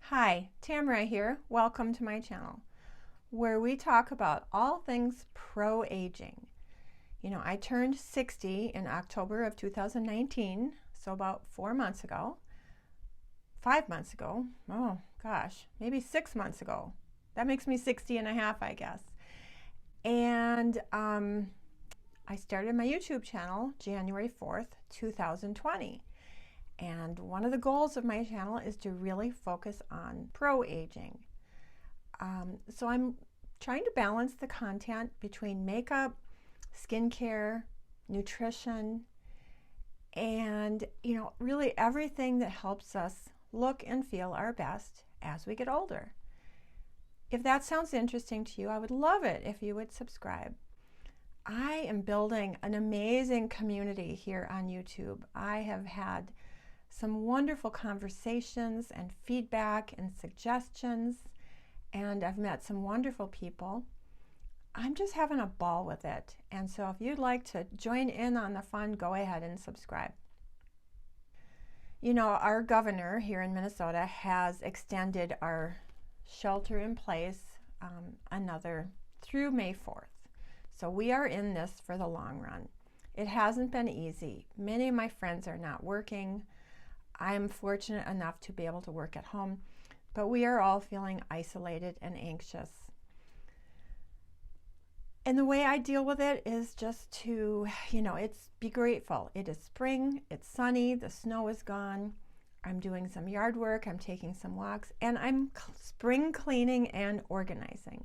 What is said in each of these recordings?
Hi, Tamara here. Welcome to my channel where we talk about all things pro-aging. You know, I turned 60 in October of 2019, so about 4 months ago. 5 months ago. Oh gosh, maybe 6 months ago. That makes me 60 and a half, I guess. And I started my YouTube channel January 4th, 2020. And one of the goals of my channel is to really focus on pro-aging. So I'm trying to balance the content between makeup, skincare, nutrition, and really everything that helps us look and feel our best as we get older. If that sounds interesting to you, I would love it if you would subscribe. I am building an amazing community here on YouTube. I have had some wonderful conversations and feedback and suggestions, and I've met some wonderful people. I'm just having a ball with it, and so if you'd like to join in on the fun, go ahead and subscribe. You know, our governor here in Minnesota has extended our shelter in place through May 4th. So we are in this for the long run. It hasn't been easy. Many of my friends are not working. I'm fortunate enough to be able to work at home, but we are all feeling isolated and anxious. And the way I deal with it is just to, be grateful. It is spring, it's sunny, the snow is gone. I'm doing some yard work, I'm taking some walks, and I'm spring cleaning and organizing.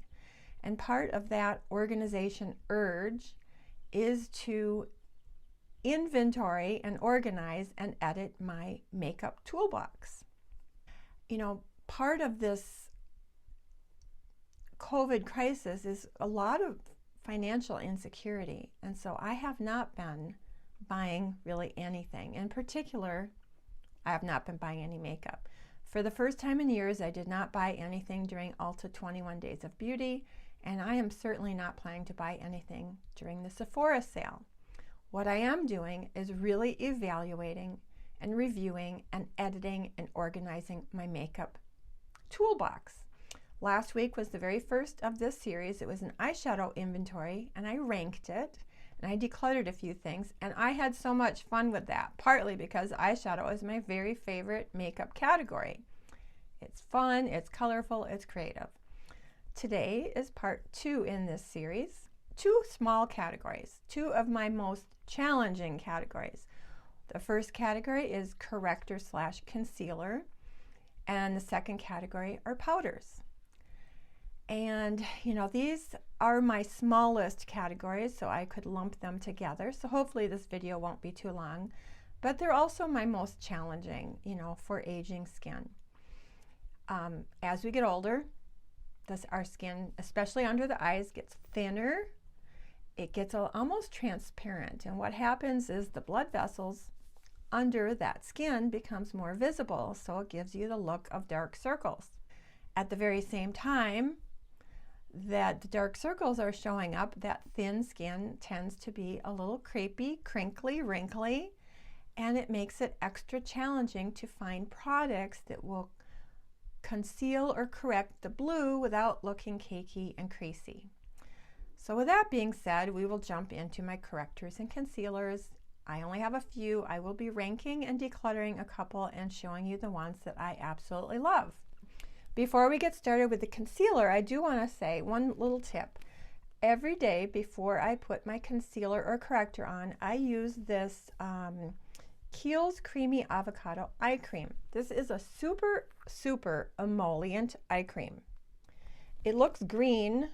And part of that organization urge is to inventory and organize and edit my makeup toolbox. You know, part of this COVID crisis is a lot of financial insecurity, and so I have not been buying really anything. In particular, I have not been buying any makeup. For the first time in years, I did not buy anything during Ulta 21 Days of Beauty, and I am certainly not planning to buy anything during the Sephora sale. What I am doing is really evaluating and reviewing and editing and organizing my makeup toolbox. Last week was the very first of this series. It was an eyeshadow inventory, and I ranked it, and I decluttered a few things, and I had so much fun with that, partly because eyeshadow is my very favorite makeup category. It's fun, it's colorful, it's creative. Today is part 2 in this series. 2 small categories, 2 of my most challenging categories. The first category is corrector/concealer, and the second category are powders. And these are my smallest categories, so I could lump them together. So hopefully this video won't be too long, but they're also my most challenging, for aging skin. As we get older, our skin, especially under the eyes, gets thinner. It gets almost transparent, and what happens is the blood vessels under that skin becomes more visible, so it gives you the look of dark circles. At the very same time that the dark circles are showing up, that thin skin tends to be a little crepey, crinkly, wrinkly, and it makes it extra challenging to find products that will conceal or correct the blue without looking cakey and creasy. So with that being said, we will jump into my correctors and concealers. I only have a few. I will be ranking and decluttering a couple and showing you the ones that I absolutely love. Before we get started with the concealer, I do want to say one little tip. Every day before I put my concealer or corrector on, I use this Kiehl's Creamy Avocado Eye Cream. This is a super, super emollient eye cream. It looks green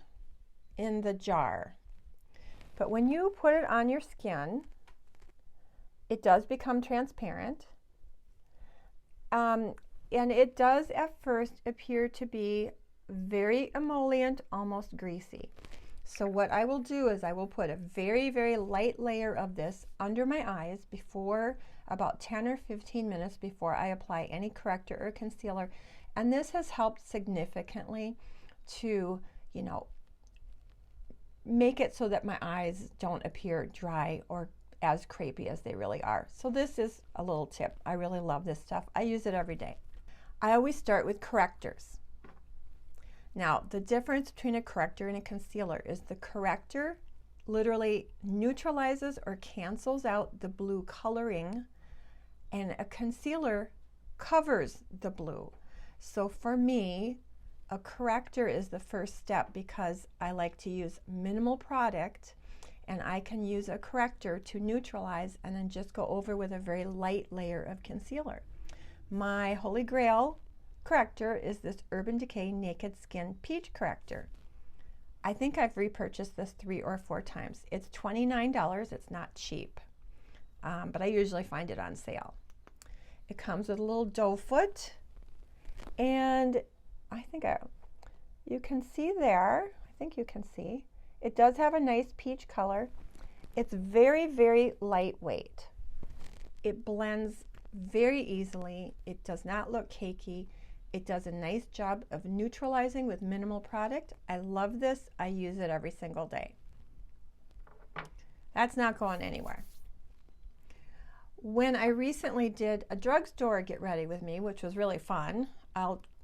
in the jar, but when you put it on your skin, it does become transparent, and it does at first appear to be very emollient, almost greasy. So what I will do is I will put a very, very light layer of this under my eyes before about 10 or 15 minutes before I apply any corrector or concealer, and this has helped significantly to make it so that my eyes don't appear dry or as crepey as they really are. So this is a little tip. I really love this stuff. I use it every day. I always start with correctors. Now, the difference between a corrector and a concealer is the corrector literally neutralizes or cancels out the blue coloring, and a concealer covers the blue. So for me, a corrector is the first step because I like to use minimal product, and I can use a corrector to neutralize and then just go over with a very light layer of concealer. My holy grail corrector is this Urban Decay Naked Skin Peach Corrector. I think I've repurchased this 3 or 4 times. It's $29. It's not cheap, but I usually find it on sale. It comes with a little doe foot, and I think you can see there, I think you can see, it does have a nice peach color. It's very, very lightweight. It blends very easily. It does not look cakey. It does a nice job of neutralizing with minimal product. I love this. I use it every single day. That's not going anywhere. When I recently did a drugstore get ready with me, which was really fun,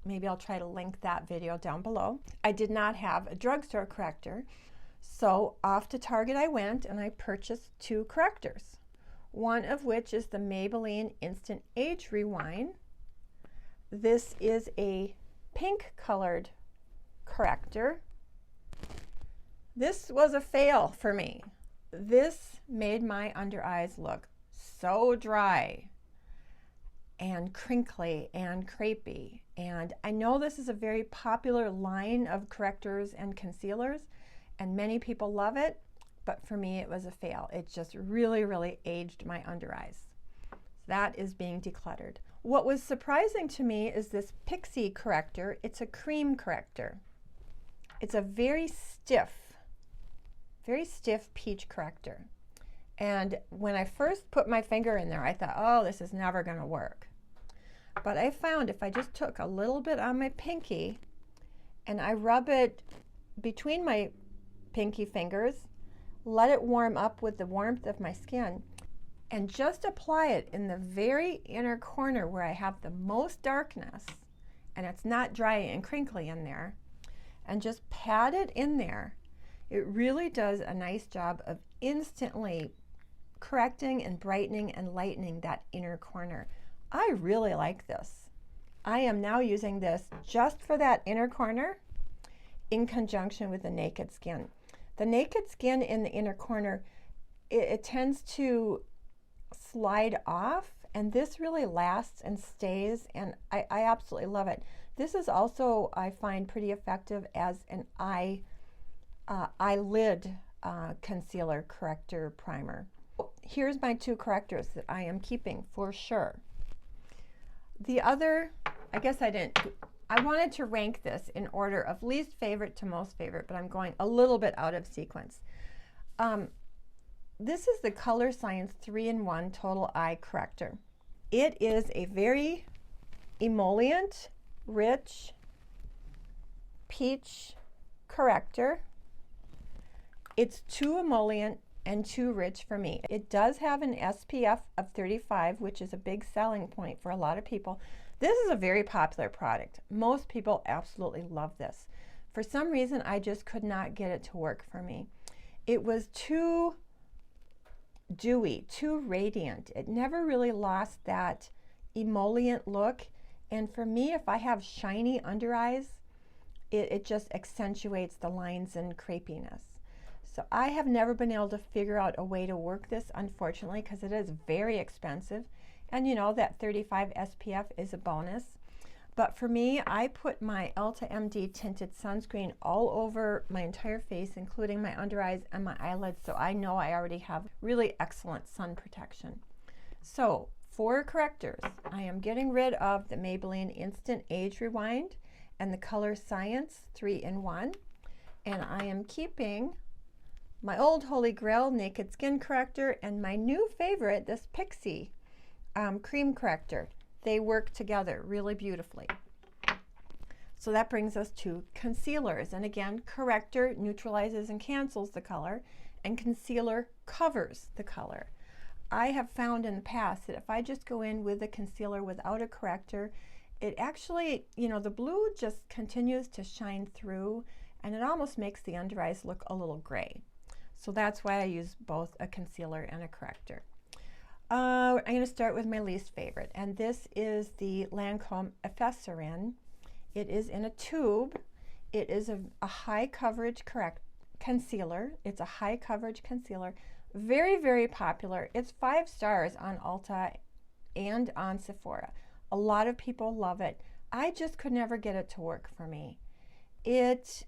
maybe I'll try to link that video down below. I did not have a drugstore corrector, so off to Target I went and I purchased 2 correctors. One of which is the Maybelline Instant Age Rewind. This is a pink colored corrector. This was a fail for me. This made my under eyes look so dry and crinkly and crepey. And I know this is a very popular line of correctors and concealers, and many people love it, but for me it was a fail. It just really, really aged my under eyes. That is being decluttered. What was surprising to me is this Pixie corrector. It's a cream corrector. It's a very stiff peach corrector. And when I first put my finger in there, I thought, oh, this is never going to work. But I found if I just took a little bit on my pinky and I rub it between my pinky fingers, let it warm up with the warmth of my skin, and just apply it in the very inner corner where I have the most darkness and it's not dry and crinkly in there, and just pat it in there, it really does a nice job of instantly correcting and brightening and lightening that inner corner. I really like this. I am now using this just for that inner corner in conjunction with the Naked Skin. The Naked Skin in the inner corner, it tends to slide off, and this really lasts and stays, and I absolutely love it. This is also, I find, pretty effective as an eyelid concealer corrector primer. Here's my 2 correctors that I am keeping for sure. The other, I wanted to rank this in order of least favorite to most favorite, but I'm going a little bit out of sequence. This is the Color Science 3-in-1 Total Eye Corrector. It is a very emollient, rich peach corrector. It's too emollient and too rich for me. It does have an SPF of 35, which is a big selling point for a lot of people. This is a very popular product. Most people absolutely love this. For some reason, I just could not get it to work for me. It was too dewy, too radiant. It never really lost that emollient look. And for me, if I have shiny under eyes, it just accentuates the lines and crepiness. So I have never been able to figure out a way to work this, unfortunately, because it is very expensive. And you know, that 35 SPF is a bonus. But for me, I put my Ulta MD tinted sunscreen all over my entire face, including my under eyes and my eyelids, so I know I already have really excellent sun protection. So for correctors, I am getting rid of the Maybelline Instant Age Rewind and the Color Science 3-in-1, and I am keeping my old holy grail Naked Skin Corrector and my new favorite, this Pixie cream corrector. They work together really beautifully. So that brings us to concealers. And again, corrector neutralizes and cancels the color, and concealer covers the color. I have found in the past that if I just go in with a concealer without a corrector, it actually, you know, the blue just continues to shine through, and it almost makes the under eyes look a little gray. So that's why I use both a concealer and a corrector. I'm going to start with my least favorite, and this is the Lancome Effaceur. It is in a tube. It is a high coverage concealer. It's a high coverage concealer. Very, very popular. It's 5 stars on Ulta and on Sephora. A lot of people love it. I just could never get it to work for me. It's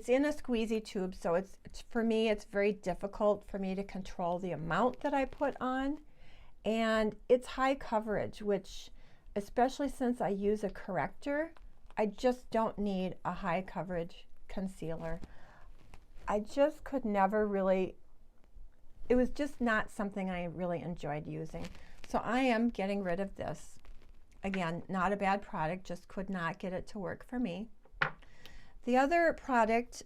in a squeezy tube, so it's for me, it's very difficult for me to control the amount that I put on. And it's high coverage, which, especially since I use a corrector, I just don't need a high coverage concealer. I just could never really, it was just not something I really enjoyed using. So I am getting rid of this. Again, not a bad product, just could not get it to work for me. The other product,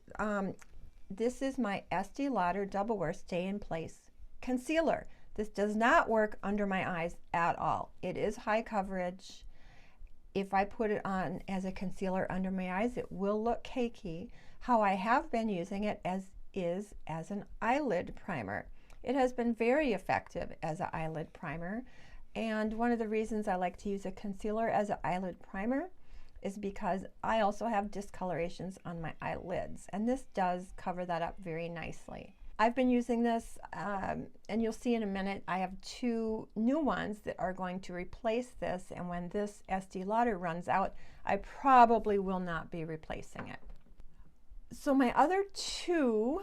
this is my Estee Lauder Double Wear Stay in Place Concealer. This does not work under my eyes at all. It is high coverage. If I put it on as a concealer under my eyes, it will look cakey. How I have been using it as an eyelid primer. It has been very effective as an eyelid primer. And one of the reasons I like to use a concealer as an eyelid primer is because I also have discolorations on my eyelids, and this does cover that up very nicely. I've been using this, and you'll see in a minute, I have 2 new ones that are going to replace this, and when this Estee Lauder runs out, I probably will not be replacing it. So my other 2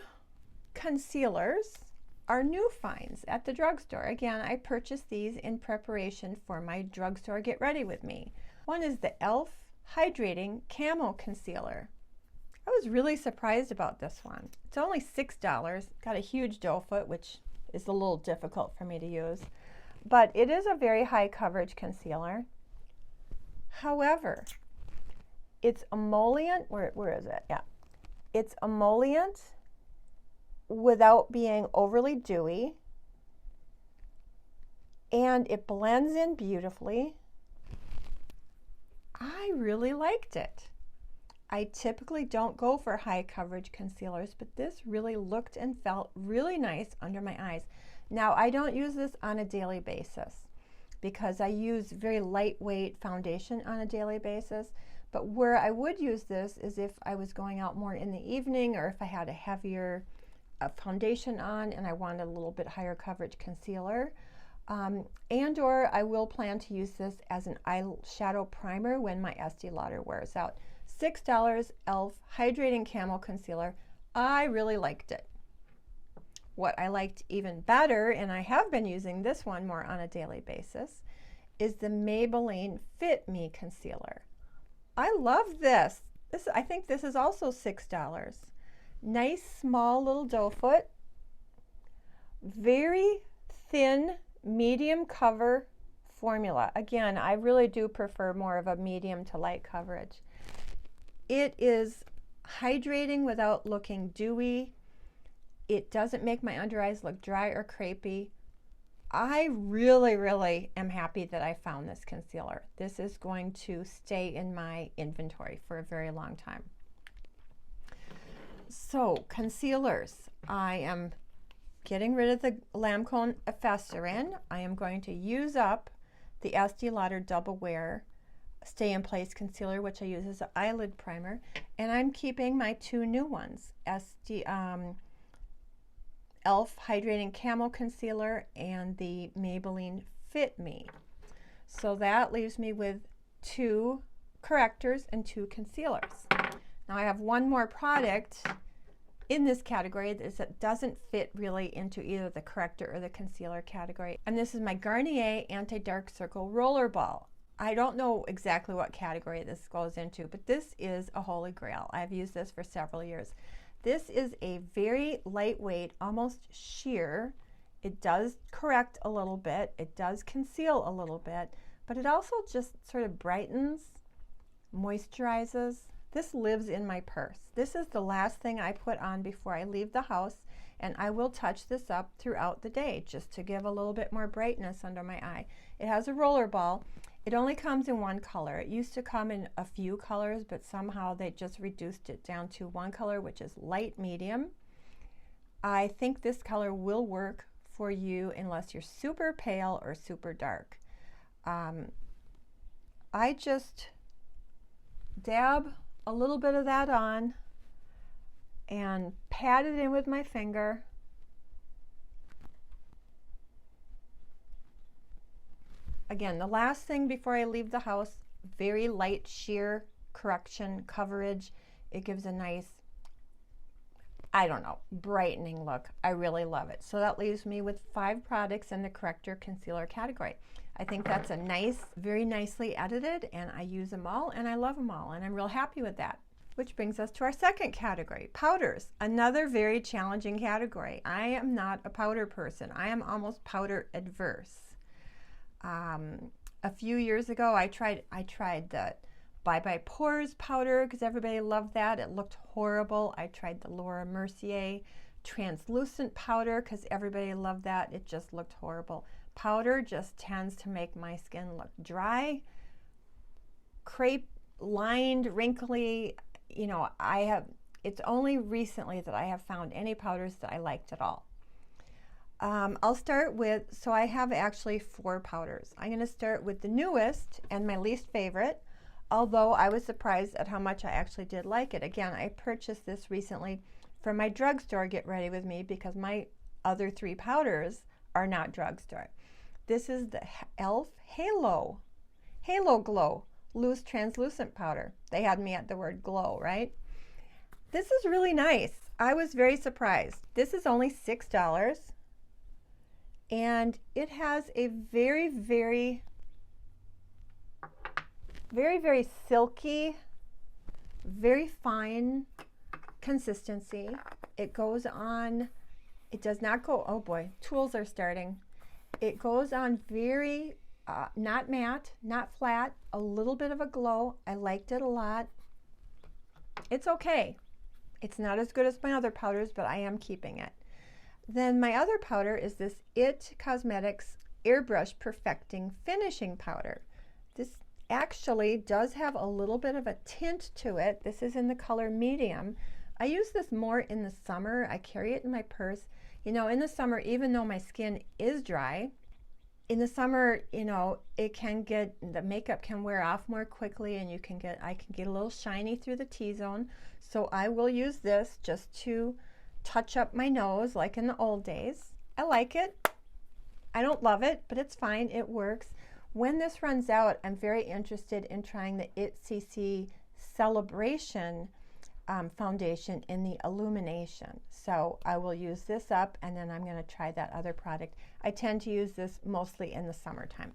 concealers are new finds at the drugstore. Again, I purchased these in preparation for my drugstore Get Ready With Me. One is the e.l.f. Hydrating Camo Concealer. I was really surprised about this one. It's only $6. Got a huge doe foot, which is a little difficult for me to use. But it is a very high coverage concealer. However, it's emollient. Where is it? Yeah. It's emollient without being overly dewy. And it blends in beautifully. I really liked it. I typically don't go for high coverage concealers, but this really looked and felt really nice under my eyes. Now, I don't use this on a daily basis because I use very lightweight foundation on a daily basis, but where I would use this is if I was going out more in the evening, or if I had a heavier foundation on and I wanted a little bit higher coverage concealer. And or I will plan to use this as an eyeshadow primer when my Estee Lauder wears out. $6 e.l.f. Hydrating Camo Concealer. I really liked it. What I liked even better, and I have been using this one more on a daily basis, is the Maybelline Fit Me Concealer. I love this. I think this is also $6. Nice small little doe foot. Very thin medium cover formula. Again, I really do prefer more of a medium to light coverage. It is hydrating without looking dewy. It doesn't make my under eyes look dry or crepey. I really, really am happy that I found this concealer. This is going to stay in my inventory for a very long time. So, concealers. I am getting rid of the Lancome Effaceur. I am going to use up the Estee Lauder Double Wear Stay in Place Concealer, which I use as an eyelid primer, and I'm keeping my 2 new ones, e.l.f. Hydrating Camo Concealer and the Maybelline Fit Me. So that leaves me with 2 correctors and 2 concealers. Now I have one more product in this category that doesn't fit really into either the corrector or the concealer category, and this is my Garnier Anti-Dark Circle Rollerball. I don't know exactly what category this goes into, but this is a holy grail. I've used this for several years. This is a very lightweight, almost sheer. It does correct a little bit, it does conceal a little bit, but it also just sort of brightens, moisturizes. This lives in my purse. This is the last thing I put on before I leave the house, and I will touch this up throughout the day just to give a little bit more brightness under my eye. It has a roller ball, It only comes in one color. It used to come in a few colors, but somehow they just reduced it down to one color, which is light medium. I think this color will work for you unless you're super pale or super dark. I just dab a little bit of that on and pat it in with my finger. Again, the last thing before I leave the house, very light sheer correction coverage. It gives a nice, I don't know, brightening look. I really love it. So that leaves me with 5 products in the corrector concealer category. I think that's a nice, very nicely edited, and I use them all and I love them all, and I'm real happy with that. Which brings us to our second category, powders. Another very challenging category. I am not a powder person. I am almost powder adverse. A few years ago, I tried the Bye Bye Pores powder because everybody loved that. It looked horrible. I tried the Laura Mercier translucent powder because everybody loved that. It just looked horrible. Powder just tends to make my skin look dry, crepe, lined, wrinkly. You know, it's only recently that I have found any powders that I liked at all. I'll start with, so I have actually 4 powders. I'm going to start with the newest and my least favorite, although I was surprised at how much I actually did like it. Again, I purchased this recently from my drugstore Get Ready With Me because my other 3 powders are not drugstore. This is the e.l.f. Halo Glow Loose Translucent Powder. They had me at the word glow, right? This is really nice. I was very surprised. This is only $6. And it has a very, very silky, very fine consistency. It goes on, it does not go, oh boy, tools are starting. It goes on very, not matte, not flat, a little bit of a glow. I liked it a lot. It's okay. It's not as good as my other powders, but I am keeping it. Then my other powder is this IT Cosmetics Airbrush Perfecting Finishing Powder. This actually does have a little bit of a tint to it. This is in the color medium. I use this more in the summer. I carry it in my purse. You know, in the summer, even though my skin is dry, in the summer, you know, it can get, the makeup can wear off more quickly, and I can get a little shiny through the T-zone. So I will use this just to touch up my nose like in the old days. I like it. I don't love it, but it's fine. It works. When this runs out, I'm very interested in trying the ITCC Celebration foundation in the illumination. So I will use this up, and then I'm going to try that other product. I tend to use this mostly in the summertime.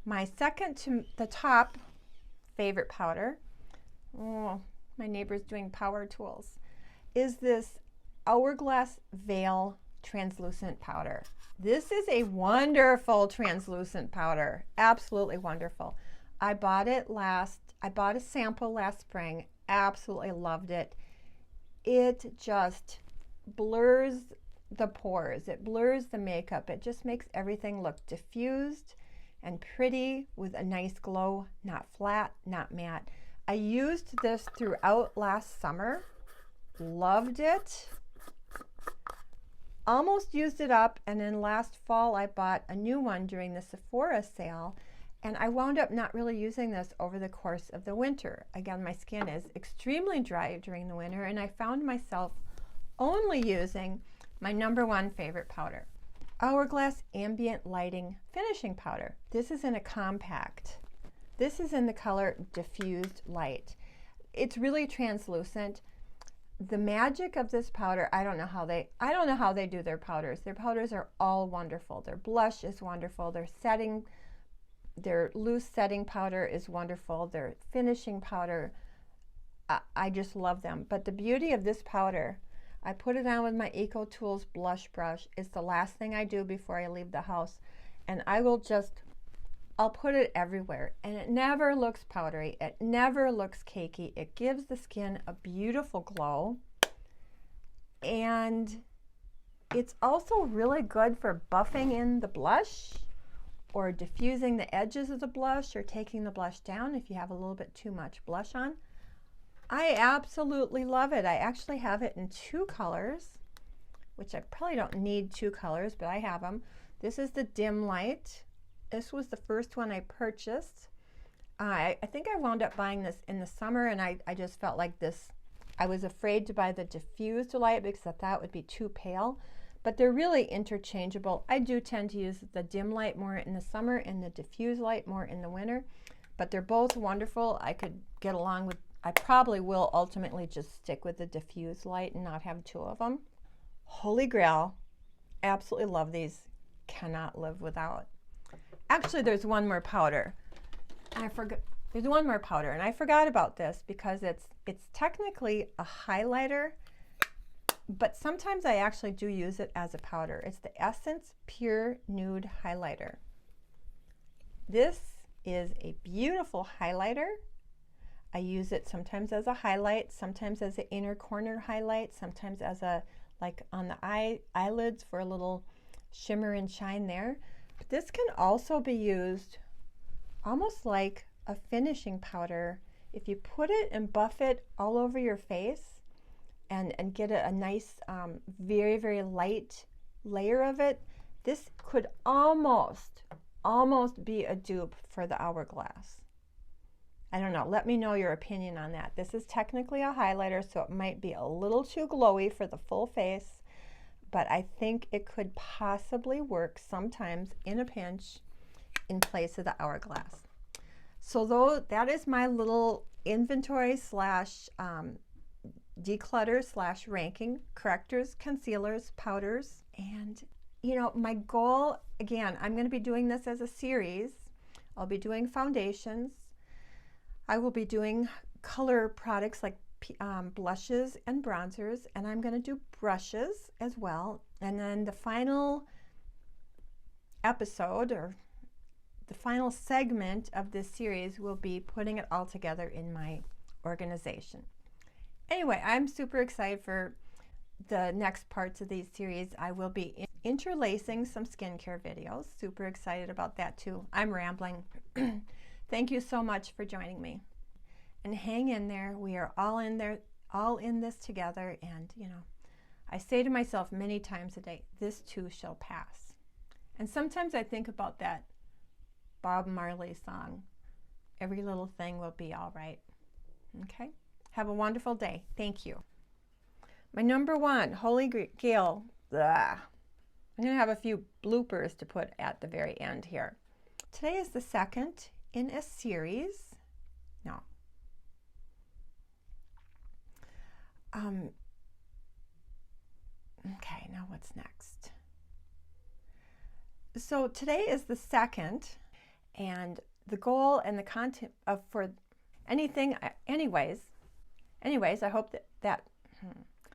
My second to the top favorite powder, oh, my neighbor's doing power tools, is this Hourglass Veil translucent powder. This is a wonderful translucent powder, absolutely wonderful. I bought a sample last spring, absolutely loved it. It just blurs the pores, it blurs the makeup, it just makes everything look diffused and pretty with a nice glow, not flat, not matte. I used this throughout last summer, loved it, almost used it up, and then last fall I bought a new one during the Sephora sale, and I wound up not really using this over the course of the winter. Again, my skin is extremely dry during the winter, and I found myself only using my #1 favorite powder, Hourglass Ambient Lighting Finishing Powder. This is in a compact. This is in the color Diffused Light. It's really translucent. The magic of this powder, I don't know how they do their powders. Their powders are all wonderful. Their blush is wonderful. Their loose setting powder is wonderful. Their finishing powder, I just love them. But the beauty of this powder, I put it on with my Eco Tools blush brush. It's the last thing I do before I leave the house. And I'll put it everywhere. And it never looks powdery. It never looks cakey. It gives the skin a beautiful glow. And it's also really good for buffing in the blush or diffusing the edges of the blush or taking the blush down if you have a little bit too much blush on. I absolutely love it. I actually have it in 2 colors, which I probably don't need 2 colors, but I have them. This is the dim light. This was the first one I purchased. I think I wound up buying this in the summer, and I just felt like this, I was afraid to buy the diffused light because I thought it would be too pale, but they're really interchangeable. I do tend to use the dim light more in the summer and the diffused light more in the winter, but they're both wonderful. I could get along with, I probably will ultimately just stick with the diffused light and not have 2 of them. Holy grail, absolutely love these, cannot live without. Actually, there's one more powder. I forgot, there's one more powder, and I forgot about this because it's technically a highlighter, but sometimes I actually do use it as a powder. It's the Essence Pure Nude Highlighter. This is a beautiful highlighter. I use it sometimes as a highlight, sometimes as an inner corner highlight, sometimes as a, like on the eyelids for a little shimmer and shine there. But this can also be used almost like a finishing powder. If you put it and buff it all over your face and get a nice, very, very light layer of it, this could almost be a dupe for the Hourglass. I don't know, let me know your opinion on that. This is technically a highlighter, so it might be a little too glowy for the full face, but I think it could possibly work sometimes in a pinch in place of the Hourglass. So though that is my little inventory slash declutter slash ranking, correctors, concealers, powders, and you know, my goal, again, I'm going to be doing this as a series. I'll be doing foundations. I will be doing color products like blushes and bronzers, and I'm going to do brushes as well. And then the final episode, or the final segment of this series, will be putting it all together in my organization. Anyway, I'm super excited for the next parts of these series. I will be interlacing some skincare videos. Super excited about that too. I'm rambling. Thank you so much for joining me. And hang in there. We are all in there, all in this together. And you know, I say to myself many times a day, this too shall pass. And sometimes I think about that Bob Marley song, every little thing will be all right. Okay? Have a wonderful day. Thank you. My number 1, Holy Grail. I'm going to have a few bloopers to put at the very end here. Today is the second in a series. No. Okay, now what's next? So today is the second, and the goal and the content of for anything, anyways, I hope that